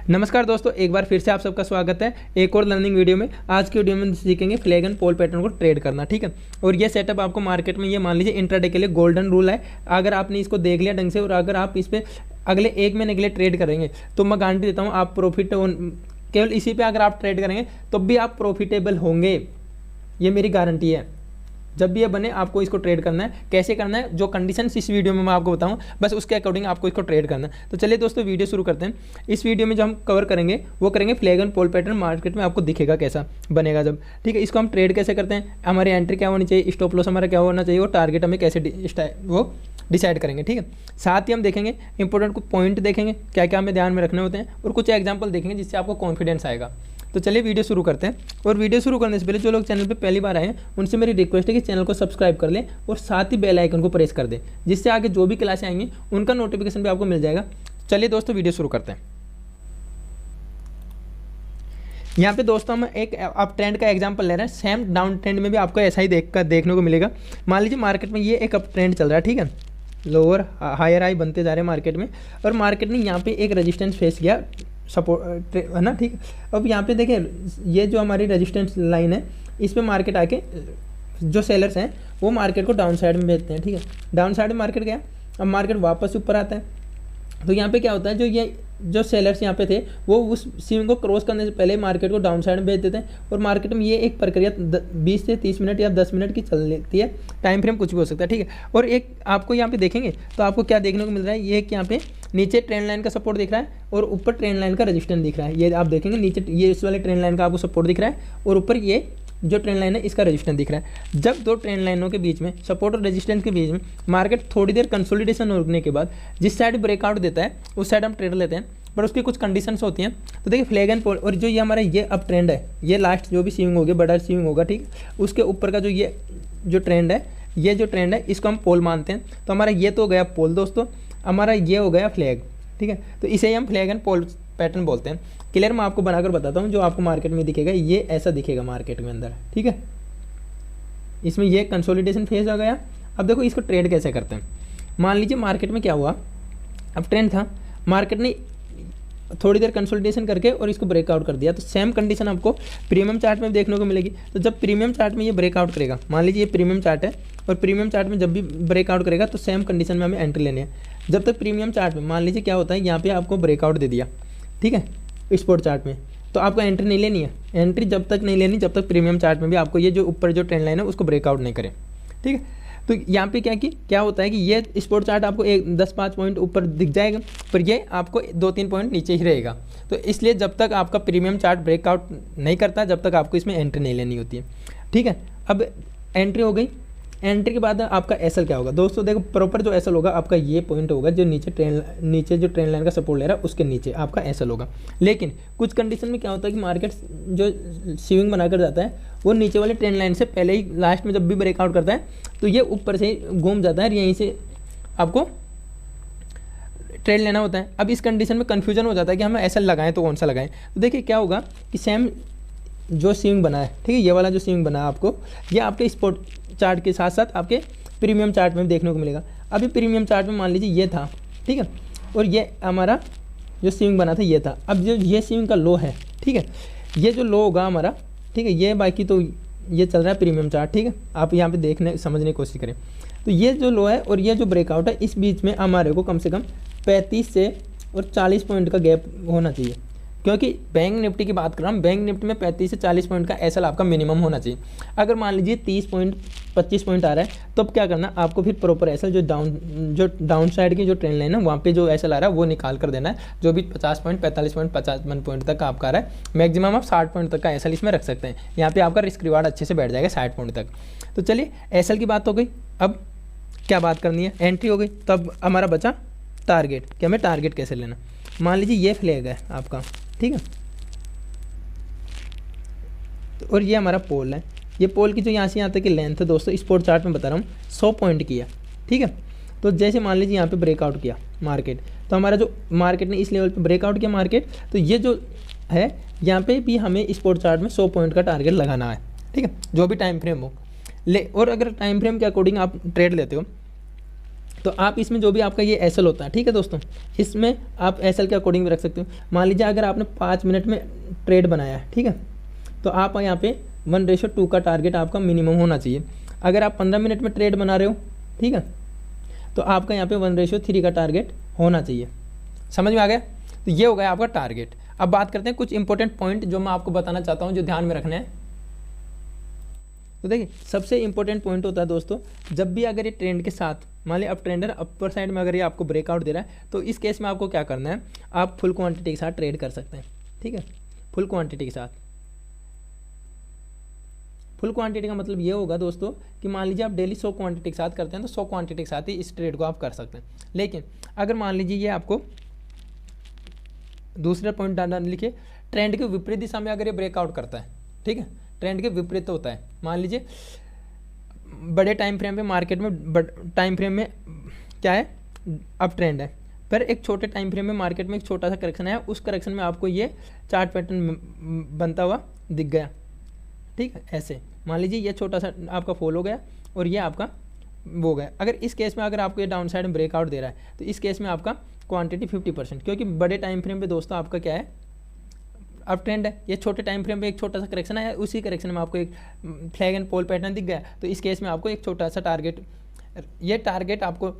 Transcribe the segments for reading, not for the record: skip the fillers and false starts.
नमस्कार दोस्तों, एक बार फिर से आप सबका स्वागत है एक और लर्निंग वीडियो में। आज की वीडियो में सीखेंगे फ्लैग एंड पोल पैटर्न को ट्रेड करना, ठीक है। और ये सेटअप आपको मार्केट में, ये मान लीजिए इंट्राडे के लिए गोल्डन रूल है। अगर आपने इसको देख लिया ढंग से और अगर आप इस पर अगले एक महीने के लिए ट्रेड करेंगे तो मैं गारंटी देता हूँ आप प्रॉफिट, केवल इसी पे अगर आप ट्रेड करेंगे तो भी आप प्रॉफिटेबल होंगे, ये मेरी गारंटी है। जब भी ये बने आपको इसको ट्रेड करना है। कैसे करना है, जो कंडीशंस इस वीडियो में मैं आपको बताऊं, बस उसके अकॉर्डिंग आपको इसको ट्रेड करना है। तो चलिए दोस्तों वीडियो शुरू करते हैं। इस वीडियो में जो हम कवर करेंगे वो करेंगे flag and pole pattern market में आपको दिखेगा कैसा बनेगा जब, ठीक है। इसको हम ट्रेड कैसे करते हैं, हमारी एंट्री क्या होनी चाहिए, स्टॉप लॉस हमारा क्या होना चाहिए, वो टारगेट हमें कैसे वो डिसाइड करेंगे, ठीक है। साथ ही हम देखेंगे इंपॉर्टेंट कुछ पॉइंट देखेंगे क्या क्या हमें ध्यान में रखने होते हैं और कुछ एग्जाम्पल देखेंगे जिससे आपको कॉन्फिडेंस आएगा। तो चलिए वीडियो शुरू करते हैं। और वीडियो शुरू करने से पहले जो लोग चैनल पे पहली बार आए हैं उनसे मेरी रिक्वेस्ट है कि चैनल को सब्सक्राइब कर लें और साथ ही बेल आइकन को प्रेस कर दें, जिससे आगे जो भी क्लासें आएंगी उनका नोटिफिकेशन भी आपको मिल जाएगा। चलिए दोस्तों वीडियो शुरू करते हैं। यहाँ पे दोस्तों हम एक आप ट्रेंड का एग्जांपल ले रहे हैं। सेम डाउन ट्रेंड में भी आपको ऐसा ही देखने को मिलेगा। मान लीजिए मार्केट में ये एक अप ट्रेंड चल रहा है, ठीक है। लोअर हायर हाई बनते जा रहे हैं मार्केट में और मार्केट ने यहाँ पे एक रेजिस्टेंस फेस किया, सपोर्ट है ना, ठीक है। अब यहाँ पे देखें ये जो हमारी रेजिस्टेंस लाइन है इस पे मार्केट आके जो सेलर्स हैं वो मार्केट को डाउन साइड में भेजते हैं, ठीक है। डाउन साइड में मार्केट गया, अब मार्केट वापस ऊपर आता है। तो यहाँ पे क्या होता है, जो सेलर्स यहाँ पे थे वो उस सीम को क्रॉस करने से पहले मार्केट को डाउन साइड में भेज देते हैं। और मार्केट में ये एक प्रक्रिया 20 से 30 मिनट या 10 मिनट की चल लेती है। टाइम फ्रेम कुछ भी हो सकता है, ठीक है। और एक आपको यहाँ पे देखेंगे तो आपको क्या देखने को मिल रहा है, ये कि यहाँ पे नीचे ट्रेंड लाइन का सपोर्ट दिख रहा है और ऊपर ट्रेंड लाइन का रेजिस्टेंस दिख रहा है। ये आप देखेंगे नीचे ये इस वाले ट्रेंड लाइन का आपको सपोर्ट दिख रहा है और ऊपर ये जो ट्रेंड लाइन है इसका रेजिस्टेंस दिख रहा है। जब दो ट्रेंड लाइनों के बीच में, सपोर्ट और रेजिस्टेंस के बीच में मार्केट थोड़ी देर कंसोलिडेशन होने के बाद जिस साइड ब्रेकआउट देता है उस साइड हम ट्रेड लेते हैं, पर उसकी कुछ कंडीशंस होती हैं। तो देखिए फ्लैग एंड पोल, और जो ये हमारा ये अप ट्रेंड है, ये लास्ट जो भी स्विंग होगी, बड़ा स्विंग होगा, ठीक, उसके ऊपर का जो ट्रेंड है, ये जो ट्रेंड है इसको हम पोल मानते हैं। तो हमारा ये तो हो गया पोल दोस्तों, हमारा ये हो गया फ्लैग, ठीक है। तो इसे ही हम फ्लैग एंड पोल पैटर्न बोलते हैं। क्लियर, मैं आपको बनाकर बताता हूँ। जो आपको मार्केट में दिखेगा ये ऐसा दिखेगा मार्केट में अंदर, ठीक है। इसमें ये कंसोलिडेशन फेज आ गया। अब देखो इसको ट्रेड कैसे करते हैं। मान लीजिए मार्केट में क्या हुआ, अब ट्रेंड था, मार्केट ने थोड़ी देर कंसोलिडेशन करके और इसको ब्रेकआउट कर दिया। तो सेम कंडीशन आपको प्रीमियम चार्ट में देखने को मिलेगी। तो जब प्रीमियम चार्ट में ये ब्रेकआउट करेगा, मान लीजिए ये प्रीमियम चार्ट है और प्रीमियम चार्ट में जब भी ब्रेकआउट करेगा तो सेम कंडीशन में हमें एंट्री लेनी है। जब तक प्रीमियम चार्ट में मान लीजिए क्या होता है, यहाँ पे आपको ब्रेकआउट दे दिया, ठीक है, स्पॉट चार्ट में, तो आपको एंट्री नहीं लेनी है। एंट्री जब तक नहीं लेनी जब तक प्रीमियम चार्ट में भी आपको ये जो ऊपर जो ट्रेंड लाइन है उसको ब्रेकआउट नहीं करे, ठीक है। तो यहाँ पे क्या होता है कि ये स्पॉट चार्ट आपको 10-5 पॉइंट ऊपर दिख जाएगा, पर ये आपको 2-3 पॉइंट नीचे ही रहेगा। तो इसलिए जब तक आपका प्रीमियम चार्ट ब्रेकआउट नहीं करता जब तक आपको इसमें एंट्री नहीं लेनी होती है, ठीक है। अब एंट्री हो गई, एंट्री के बाद आपका एसएल क्या होगा दोस्तों, देखो प्रॉपर जो एसएल होगा आपका ये पॉइंट होगा जो नीचे जो ट्रेंड लाइन का सपोर्ट ले रहा है उसके नीचे आपका एसएल होगा। लेकिन कुछ कंडीशन में क्या होता है कि मार्केट जो स्विंग बनाकर जाता है वो नीचे वाले ट्रेंड लाइन से पहले ही लास्ट में जब भी ब्रेकआउट करता है तो ये ऊपर से घूम जाता है, यहीं से आपको ट्रेड लेना होता है। अब इस कंडीशन में कन्फ्यूजन हो जाता है कि हम एसएल लगाएं तो कौन सा लगाएं। तो देखिए क्या होगा कि सेम जो स्विंग बना है, ठीक है, ये वाला जो स्विंग बना है आपको, ये आपके स्पॉट चार्ट के साथ साथ आपके प्रीमियम चार्ट में देखने को मिलेगा। अभी प्रीमियम चार्ट में मान लीजिए ये था, ठीक है, और ये हमारा जो स्विंग बना था ये था। अब जो ये स्विंग का लो है, ठीक है, ये जो लो होगा हमारा, ठीक है, ये बाकी तो ये चल रहा है प्रीमियम चार्ट, ठीक है। आप यहाँ पे देखने समझने की कोशिश करें। तो ये जो लो है और ये जो ब्रेकआउट है इस बीच में हमारे को कम से कम 35 से और 40 पॉइंट का गैप होना चाहिए, क्योंकि बैंक निफ्टी की बात कर रहा हूँ। बैंक निफ्टी में 35 से 40 पॉइंट का एसएल आपका मिनिमम होना चाहिए। अगर मान लीजिए 30 पॉइंट 25 पॉइंट आ रहा है तो अब क्या करना, आपको फिर प्रॉपर एसएल जो डाउन साइड की जो ट्रेंड लाइन है वहाँ पे जो एसएल आ रहा है वो निकाल कर देना है। जो भी 50 पॉइंट 45 पॉइंट 55 पॉइंट तक का आपका आ रहा है, मैक्सिमम आप 60 पॉइंट तक का एसएल इसमें रख सकते हैं। यहाँ पर आपका रिस्क रिवार्ड अच्छे से बैठ जाएगा 60 पॉइंट तक। तो चलिए एसएल की बात हो गई। अब क्या बात करनी है, एंट्री हो गई। तो अब हमारा बचा टारगेट, कि हमें टारगेट कैसे लेना। मान लीजिए ये फ्लैग है आपका, ठीक है, और ये हमारा पोल है। ये पोल की जो यहाँ से यहाँ तक की लेंथ है दोस्तों स्पॉट चार्ट में बता रहा हूँ 100 पॉइंट की है, ठीक है। तो जैसे मान लीजिए यहाँ पे ब्रेकआउट किया मार्केट, तो हमारा जो मार्केट ने इस लेवल पे ब्रेकआउट किया मार्केट, तो ये जो है यहाँ पे भी हमें स्पॉट चार्ट में 100 पॉइंट का टारगेट लगाना है, ठीक है, जो भी टाइम फ्रेम हो। और अगर टाइम फ्रेम के अकॉर्डिंग आप ट्रेड लेते हो तो आप इसमें जो भी आपका ये एसएल होता है, ठीक है दोस्तों, इसमें आप एसएल के अकॉर्डिंग भी रख सकते हो। मान लीजिए अगर आपने 5 मिनट में ट्रेड बनाया है, ठीक है, तो आप यहाँ पे 1:2 का टारगेट आपका मिनिमम होना चाहिए। अगर आप 15 मिनट में ट्रेड बना रहे हो, ठीक है, तो आपका यहाँ पे 1:3 का टारगेट होना चाहिए। समझ में आ गया? तो ये हो गया आपका टारगेट। अब बात करते हैं कुछ इंपॉर्टेंट पॉइंट जो मैं आपको बताना चाहता हूँ, जो ध्यान में रखना है। तो देखिए सबसे इंपॉर्टेंट पॉइंट होता है दोस्तों, जब भी अगर ये ट्रेंड के साथ मान लिया अब ट्रेंडर अपर साइड में अगर ये आपको ब्रेकआउट दे रहा है, तो इस केस में आपको क्या करना है, आप फुल क्वांटिटी के साथ ट्रेड कर सकते हैं। ठीक है, फुल क्वांटिटी के साथ। फुल क्वांटिटी का मतलब ये होगा दोस्तों कि मान लीजिए आप डेली 100 क्वांटिटी के साथ करते हैं, तो 100 क्वांटिटी के साथ ही इस ट्रेड को आप कर सकते हैं। लेकिन अगर मान लीजिए ये आपको दूसरा पॉइंट डाल लिखिए, ट्रेंड के विपरीत दिशा में अगर ये ब्रेकआउट करता है, ठीक है, ट्रेंड के विपरीत होता है। मान लीजिए बड़े टाइम फ्रेम पे मार्केट में टाइम फ्रेम में क्या है, अप ट्रेंड है, पर एक छोटे टाइम फ्रेम में मार्केट में एक छोटा सा करेक्शन है, उस करेक्शन में आपको ये चार्ट पैटर्न बनता हुआ दिख गया। ठीक है, ऐसे मान लीजिए ये छोटा सा आपका फॉल हो गया और ये आपका वो गया। अगर इस केस में अगर आपको ये डाउन साइड में ब्रेकआउट दे रहा है, तो इस केस में आपका क्वांटिटी 50%, क्योंकि बड़े टाइम फ्रेम पे दोस्तों आपका क्या है, अप ट्रेंड है। ये छोटे टाइम फ्रेम पे एक छोटा सा करेक्शन है, उसी करेक्शन में आपको एक फ्लैग एंड पोल पैटर्न दिख गया, तो इस केस में आपको एक छोटा सा टारगेट, ये टारगेट आपको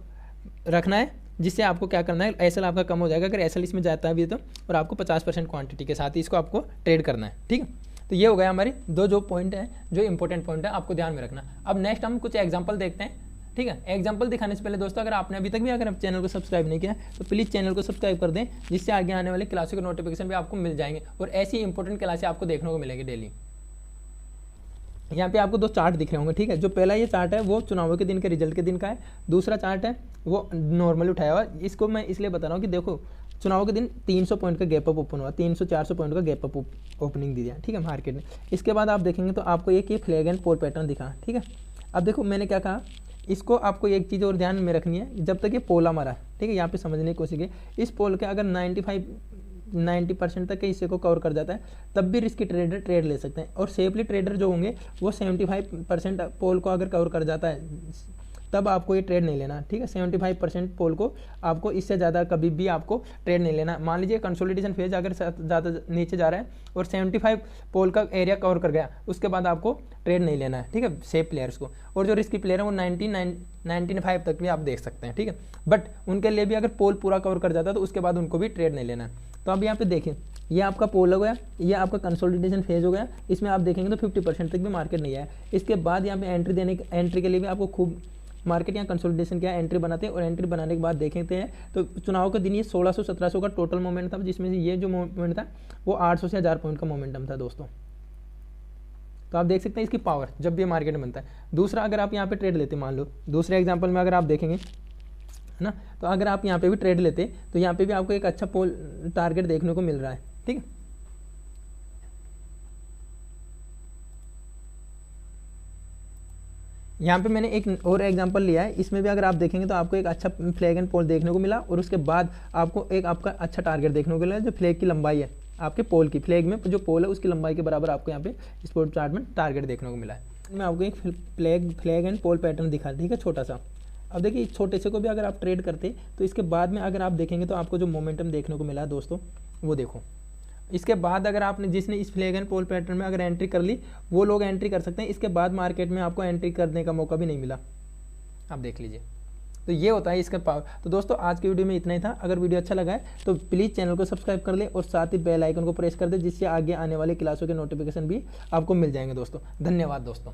रखना है, जिससे आपको क्या करना है, एसएल आपका कम हो जाएगा अगर एसएल इसमें जाता है भी तो, और आपको 50% क्वांटिटी के साथ ही इसको आपको ट्रेड करना है। ठीक है, तो ये हो गया हमारी दो जो पॉइंट है, जो इंपॉर्टेंट पॉइंट है, आपको ध्यान में रखना। अब नेक्स्ट हम कुछ एग्जांपल देखते हैं। ठीक है, एग्जांपल दिखाने से पहले दोस्तों, अगर आपने अभी तक भी अगर चैनल को सब्सक्राइब नहीं किया तो प्लीज़ चैनल को सब्सक्राइब कर दें, जिससे आगे आने वाले क्लासों के नोटिफिकेशन भी आपको मिल जाएंगे और ऐसी इंपॉर्टेंट क्लासें आपको देखने को मिलेगी डेली। यहाँ पे आपको दो चार्ट दिख रहे होंगे। ठीक है, जो पहला ये चार्ट है वो चुनावों के दिन के रिजल्ट के दिन का है, दूसरा चार्ट है वो नॉर्मली उठाया हुआ। इसको मैं इसलिए बता रहा हूँ कि देखो चुनाव के दिन 300 पॉइंट का गैप अप ओपन हुआ, 300-400 पॉइंट का गैप अप ओपनिंग दी है। ठीक है, मार्केट ने। इसके बाद आप देखेंगे तो आपको एक ये फ्लैग एंड पोल पैटर्न दिखा। ठीक है, अब देखो मैंने क्या कहा, इसको आपको एक चीज़ और ध्यान में रखनी है, जब तक ये पोला मारा। ठीक है, यहाँ पे समझने की कोशिश की, इस पोल के अगर 90% तक इसे को कवर कर जाता है, तब भी रिस्की ट्रेडर ट्रेड ले सकते हैं। और सेफली ट्रेडर जो होंगे वो 75% पोल को अगर कवर कर जाता है, तब आपको ये ट्रेड नहीं लेना। ठीक है, 75% पोल को आपको इससे ज़्यादा कभी भी आपको ट्रेड नहीं लेना। मान लीजिए कंसोलिडेशन फेज अगर ज़्यादा नीचे जा रहा है और 75 पोल का एरिया कवर कर गया, उसके बाद आपको ट्रेड नहीं लेना है। ठीक है, सेफ प्लेयर्स को। और जो रिस्की प्लेयर है वो 95 तक भी आप देख सकते हैं। ठीक है, बट उनके लिए भी अगर पोल पूरा कवर कर जाता है तो उसके बाद उनको भी ट्रेड नहीं लेना है। तो अब यहाँ पे देखें, ये आपका पोल हो गया, ये आपका कंसोलिडेशन फेज हो गया, इसमें आप देखेंगे तो 50% तक भी मार्केट नहीं आया। इसके बाद यहाँ पे एंट्री के लिए भी आपको खूब मार्केट यहाँ कंसोलिडेशन किया, एंट्री बनाते हैं और एंट्री बनाने के बाद देखते हैं तो चुनाव के दिन ये 1600-1700 का टोटल मोमेंट था, जिसमें से ये जो मोमेंट था वो 800 से 1000 पॉइंट का मोमेंटम था दोस्तों। तो आप देख सकते हैं इसकी पावर जब भी मार्केट में बनता है। दूसरा, अगर आप यहाँ पे ट्रेड लेते, मान लो दूसरे एग्जाम्पल में अगर आप देखेंगे, है ना, तो अगर आप यहाँ पे भी ट्रेड लेते तो यहाँ पे भी आपको एक अच्छा पोल टारगेट देखने को मिल रहा है। ठीक है, यहाँ पे मैंने एक और एग्जांपल लिया है, इसमें भी अगर आप देखेंगे तो आपको एक अच्छा फ्लैग एंड पोल देखने को मिला और उसके बाद आपको एक आपका अच्छा टारगेट देखने को मिला, जो फ्लैग की लंबाई है आपके पोल की, फ्लैग में जो पोल है उसकी लंबाई के बराबर आपको यहाँ पे स्पोर्ट चार्ट में टारगेट देखने को मिला है। मैं आपको एक फ्लैग एंड पोल पैटर्न दिखा, ठीक है, छोटा सा। अब देखिए इस छोटे से को भी अगर आप ट्रेड करते तो इसके बाद में अगर आप देखेंगे तो आपको जो मोमेंटम देखने को मिला है दोस्तों, वो देखो। इसके बाद अगर आपने जिसने इस फ्लैग एंड पोल पैटर्न में अगर एंट्री कर ली, वो लोग एंट्री कर सकते हैं। इसके बाद मार्केट में आपको एंट्री करने का मौका भी नहीं मिला, आप देख लीजिए। तो ये होता है इसका पावर। तो दोस्तों आज की वीडियो में इतना ही था। अगर वीडियो अच्छा लगा है तो प्लीज़ चैनल को सब्सक्राइब कर ले और साथ ही बेल आइकन को प्रेस कर दे, जिससे आगे आने वाले क्लासों के नोटिफिकेशन भी आपको मिल जाएंगे दोस्तों। धन्यवाद दोस्तों।